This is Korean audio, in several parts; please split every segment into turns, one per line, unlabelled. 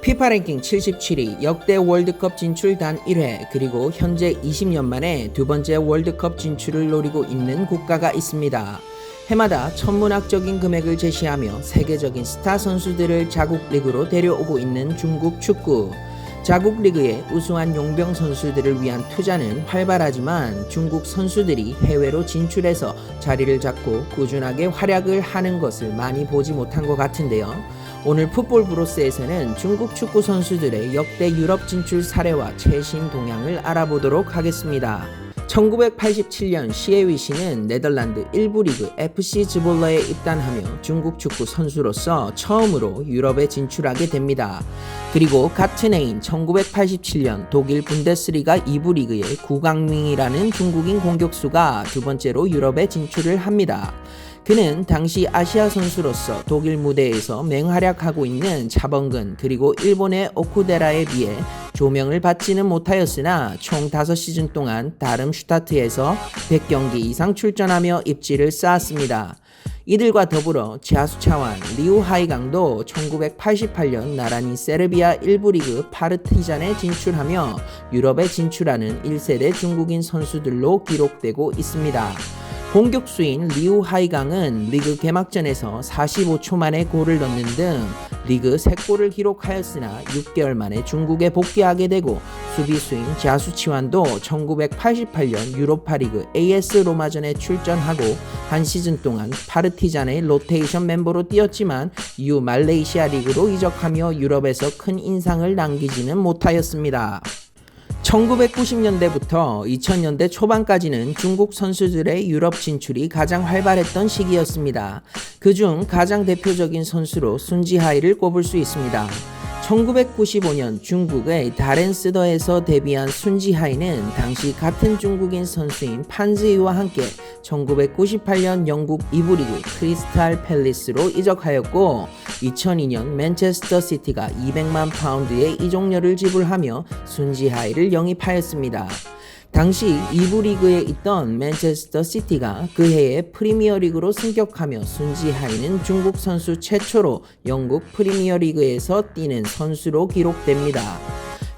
피파 랭킹 77위, 역대 월드컵 진출 단 1회, 그리고 현재 20년 만에 두 번째 월드컵 진출을 노리고 있는 국가가 있습니다. 해마다 천문학적인 금액을 제시하며 세계적인 스타 선수들을 자국 리그로 데려오고 있는 중국 축구. 자국 리그의 우수한 용병 선수들을 위한 투자는 활발하지만 중국 선수들이 해외로 진출해서 자리를 잡고 꾸준하게 활약을 하는 것을 많이 보지 못한 것 같은데요. 오늘 풋볼 브로스에서는 중국 축구 선수들의 역대 유럽 진출 사례와 최신 동향을 알아보도록 하겠습니다. 1987년 시에위시는 네덜란드 1부 리그 FC 즈볼러에 입단하며 중국 축구 선수로서 처음으로 유럽에 진출하게 됩니다. 그리고 같은 해인 1987년 독일 분데스리가 2부 리그의 구강밍이라는 중국인 공격수가 두 번째로 유럽에 진출을 합니다. 그는 당시 아시아 선수로서 독일 무대에서 맹활약하고 있는 차범근 그리고 일본의 오쿠데라에 비해 조명을 받지는 못하였으나 총 5시즌 동안 다름슈타트에서 100경기 이상 출전하며 입지를 쌓았습니다. 이들과 더불어 지하수차완, 리우 하이강도 1988년 나란히 세르비아 1부 리그 파르티잔에 진출하며 유럽에 진출하는 1세대 중국인 선수들로 기록되고 있습니다. 공격수인 리우 하이강은 리그 개막전에서 45초 만에 골을 넣는 등 리그 3골을 기록하였으나 6개월 만에 중국에 복귀하게 되고, 수비수인 자수치완도 1988년 유로파리그 AS 로마전에 출전하고 한 시즌 동안 파르티잔의 로테이션 멤버로 뛰었지만 이후 말레이시아 리그로 이적하며 유럽에서 큰 인상을 남기지는 못하였습니다. 1990년대부터 2000년대 초반까지는 중국 선수들의 유럽 진출이 가장 활발했던 시기였습니다. 그중 가장 대표적인 선수로 순지하이를 꼽을 수 있습니다. 1995년 중국의 다렌스더에서 데뷔한 순지하이는 당시 같은 중국인 선수인 판즈이와 함께 1998년 영국 2부 리그 크리스탈 팰리스로 이적하였고, 2002년 맨체스터 시티가 200만 파운드의 이적료를 지불하며 순지하이를 영입하였습니다. 당시 2부 리그에 있던 맨체스터 시티가 그 해에 프리미어리그로 승격하며 순지하이는 중국 선수 최초로 영국 프리미어리그에서 뛰는 선수로 기록됩니다.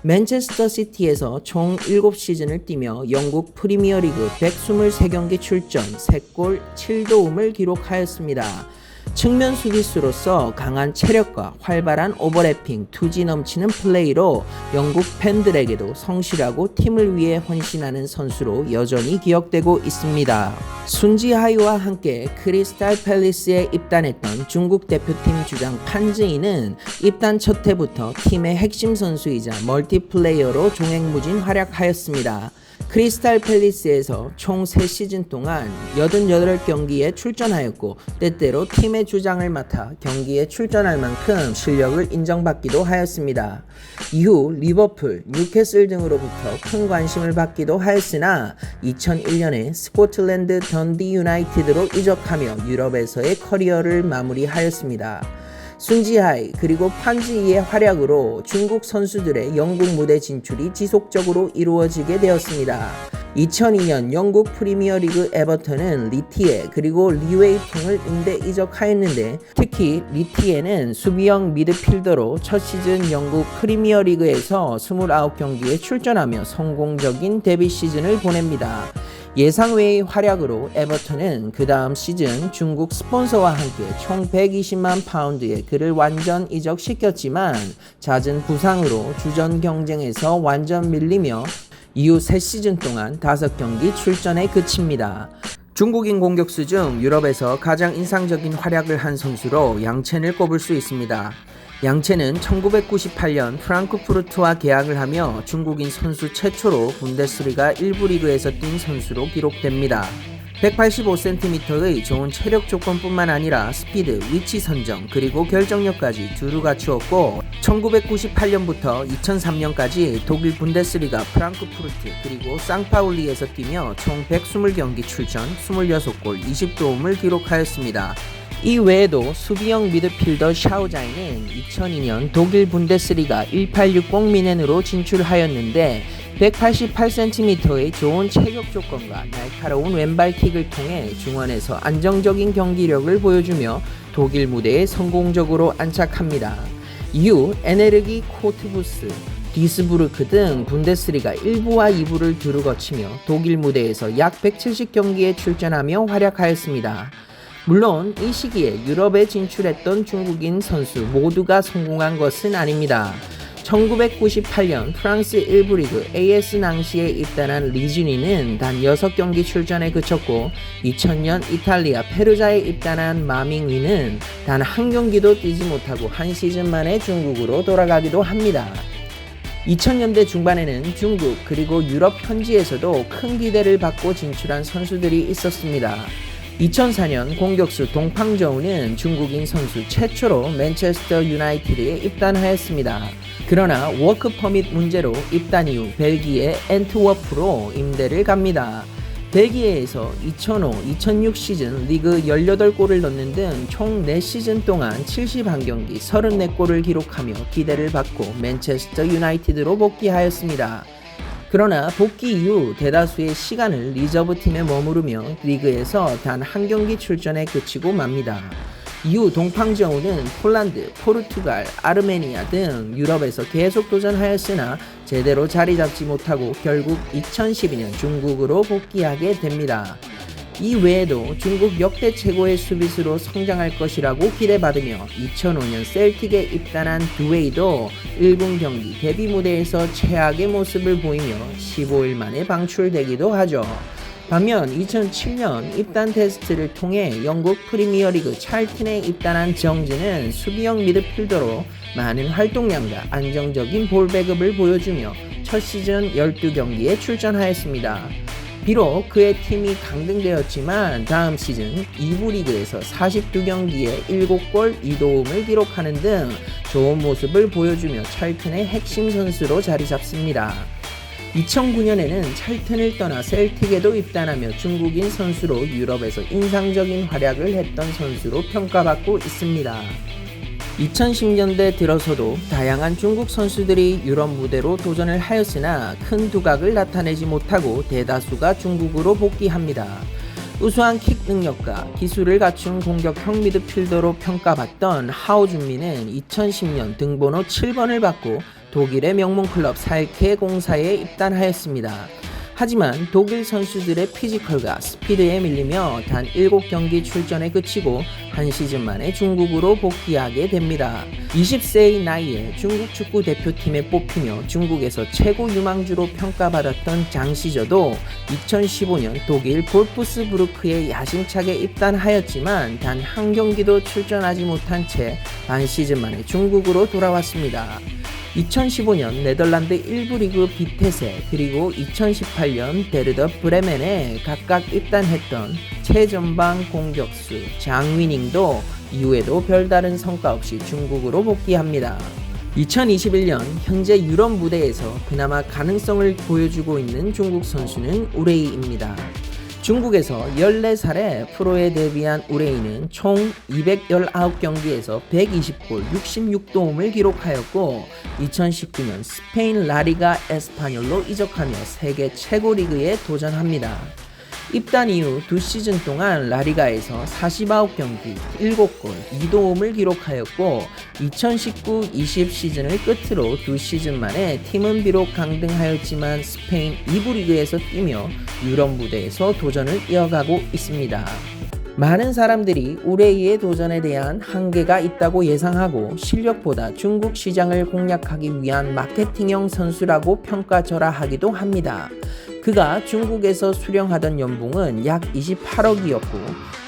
맨체스터 시티에서 총 7시즌을 뛰며 영국 프리미어리그 123경기 출전, 3골 7도움을 기록하였습니다. 측면 수비수로서 강한 체력과 활발한 오버래핑, 투지 넘치는 플레이로 영국 팬들에게도 성실하고 팀을 위해 헌신하는 선수로 여전히 기억되고 있습니다. 순지하이와 함께 크리스탈 팰리스에 입단했던 중국 대표팀 주장 판즈이는 입단 첫 해부터 팀의 핵심 선수이자 멀티플레이어로 종횡무진 활약하였습니다. 크리스탈 팰리스에서 총 3시즌 동안 88경기에 출전하였고, 때때로 팀의 주장을 맡아 경기에 출전할 만큼 실력을 인정받기도 하였습니다. 이후 리버풀, 뉴캐슬 등으로부터 큰 관심을 받기도 하였으나 2001년에 스코틀랜드 던디 유나이티드로 이적하며 유럽에서의 커리어를 마무리하였습니다. 순지하이 그리고 판지이의 활약으로 중국 선수들의 영국 무대 진출이 지속적으로 이루어지게 되었습니다. 2002년 영국 프리미어리그 에버턴은 리티에 그리고 리웨이통을 임대 이적하였는데, 특히 리티에는 수비형 미드필더로 첫 시즌 영국 프리미어리그에서 29경기에 출전하며 성공적인 데뷔 시즌을 보냅니다. 예상외의 활약으로 에버턴은 그 다음 시즌 중국 스폰서와 함께 총 120만 파운드의 그를 완전 이적시켰지만 잦은 부상으로 주전 경쟁에서 완전 밀리며 이후 3시즌 동안 5경기 출전에 그칩니다. 중국인 공격수 중 유럽에서 가장 인상적인 활약을 한 선수로 양첸을 꼽을 수 있습니다. 양첸은 1998년 프랑크푸르트와 계약을 하며 중국인 선수 최초로 분데스리가 1부 리그에서 뛴 선수로 기록됩니다. 185cm의 좋은 체력 조건뿐만 아니라 스피드, 위치 선정, 그리고 결정력까지 두루 갖추었고, 1998년부터 2003년까지 독일 분데스리가 프랑크푸르트 그리고 상파울리에서 뛰며 총 120경기 출전, 26골, 20도움을 기록하였습니다. 이 외에도 수비형 미드필더 샤오자이는 2002년 독일 분데스리가 186 미넨으로 진출하였는데 188cm의 좋은 체격 조건과 날카로운 왼발킥을 통해 중원에서 안정적인 경기력을 보여주며 독일 무대에 성공적으로 안착합니다. 이후 에네르기 코트부스, 디스부르크 등 분데스리가 1부와 2부를 두루 거치며 독일 무대에서 약 170경기에 출전하며 활약하였습니다. 물론 이 시기에 유럽에 진출했던 중국인 선수 모두가 성공한 것은 아닙니다. 1998년 프랑스 1부 리그 AS 낭시에 입단한 리즈니는 단 6경기 출전에 그쳤고 2000년 이탈리아 페루자에 입단한 마밍위는 단 한 경기도 뛰지 못하고 한 시즌 만에 중국으로 돌아가기도 합니다. 2000년대 중반에는 중국 그리고 유럽 현지에서도 큰 기대를 받고 진출한 선수들이 있었습니다. 2004년 공격수 동팡저우는 중국인 선수 최초로 맨체스터 유나이티드에 입단하였습니다. 그러나 워크 퍼밋 문제로 입단 이후 벨기에 엔트워프로 임대를 갑니다. 벨기에에서 2005-2006 시즌 리그 18골을 넣는 등 총 4시즌 동안 71경기 34골을 기록하며 기대를 받고 맨체스터 유나이티드로 복귀하였습니다. 그러나 복귀 이후 대다수의 시간을 리저브팀에 머무르며 리그에서 단 한 경기 출전에 그치고 맙니다. 이후 동팡저우는 폴란드, 포르투갈, 아르메니아 등 유럽에서 계속 도전하였으나 제대로 자리 잡지 못하고 결국 2012년 중국으로 복귀하게 됩니다. 이 외에도 중국 역대 최고의 수비수로 성장할 것이라고 기대받으며 2005년 셀틱에 입단한 두웨이도 1군 경기 데뷔 무대에서 최악의 모습을 보이며 15일 만에 방출되기도 하죠. 반면 2007년 입단 테스트를 통해 영국 프리미어리그 찰튼에 입단한 정진은 수비형 미드필더로 많은 활동량과 안정적인 볼 배급을 보여주며 첫 시즌 12경기에 출전하였습니다. 비록 그의 팀이 강등되었지만 다음 시즌 2부 리그에서 42경기에 7골 2도움을 기록하는 등 좋은 모습을 보여주며 찰튼의 핵심 선수로 자리 잡습니다. 2009년에는 찰튼을 떠나 셀틱에도 입단하며 중국인 선수로 유럽에서 인상적인 활약을 했던 선수로 평가받고 있습니다. 2010년대 들어서도 다양한 중국 선수들이 유럽 무대로 도전을 하였으나 큰 두각을 나타내지 못하고 대다수가 중국으로 복귀합니다. 우수한 킥 능력과 기술을 갖춘 공격형 미드필더로 평가받던 하오준민은 2010년 등번호 7번을 받고 독일의 명문 클럽 살케 공사에 입단하였습니다. 하지만 독일 선수들의 피지컬과 스피드에 밀리며 단 7경기 출전에 그치고 한 시즌 만에 중국으로 복귀하게 됩니다. 20세의 나이에 중국 축구 대표팀에 뽑히며 중국에서 최고 유망주로 평가받았던 장시저도 2015년 독일 볼프스부르크에 야심차게 입단하였지만 단 한 경기도 출전하지 못한 채 반 시즌 만에 중국으로 돌아왔습니다. 2015년 네덜란드 1부 리그 비테세 그리고 2018년 데르더 브레멘에 각각 입단했던 최전방 공격수 장위닝도 이후에도 별다른 성과 없이 중국으로 복귀합니다. 2021년 현재 유럽 무대에서 그나마 가능성을 보여주고 있는 중국 선수는 우레이입니다. 중국에서 14살에 프로에 데뷔한 우레이는 총 219경기에서 120골 66도움을 기록하였고 2019년 스페인 라리가 에스파뇰로 이적하며 세계 최고 리그에 도전합니다. 입단 이후 2시즌 동안 라리가에서 49경기 7골 2도움을 기록하였고 2019-20 시즌을 끝으로 2시즌 만에 팀은 비록 강등하였지만 스페인 2부 리그에서 뛰며 유럽 무대에서 도전을 이어가고 있습니다. 많은 사람들이 우레이의 도전에 대한 한계가 있다고 예상하고 실력보다 중국 시장을 공략하기 위한 마케팅형 선수라고 평가절하하기도 합니다. 그가 중국에서 수령하던 연봉은 약 28억이었고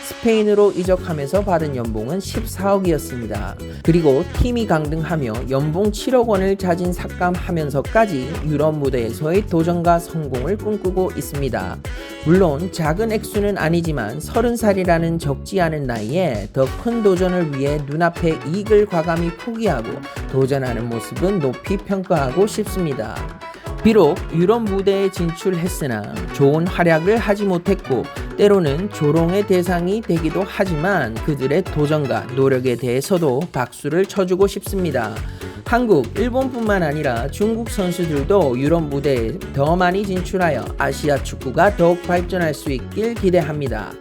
스페인으로 이적하면서 받은 연봉은 14억이었습니다. 그리고 팀이 강등하며 연봉 7억 원을 자진 삭감하면서까지 유럽 무대에서의 도전과 성공을 꿈꾸고 있습니다. 물론 작은 액수는 아니지만 30살이라는 적지 않은 나이에 더 큰 도전을 위해 눈앞의 이익을 과감히 포기하고 도전하는 모습은 높이 평가하고 싶습니다. 비록 유럽 무대에 진출했으나 좋은 활약을 하지 못했고 때로는 조롱의 대상이 되기도 하지만 그들의 도전과 노력에 대해서도 박수를 쳐주고 싶습니다. 한국, 일본뿐만 아니라 중국 선수들도 유럽 무대에 더 많이 진출하여 아시아 축구가 더욱 발전할 수 있길 기대합니다.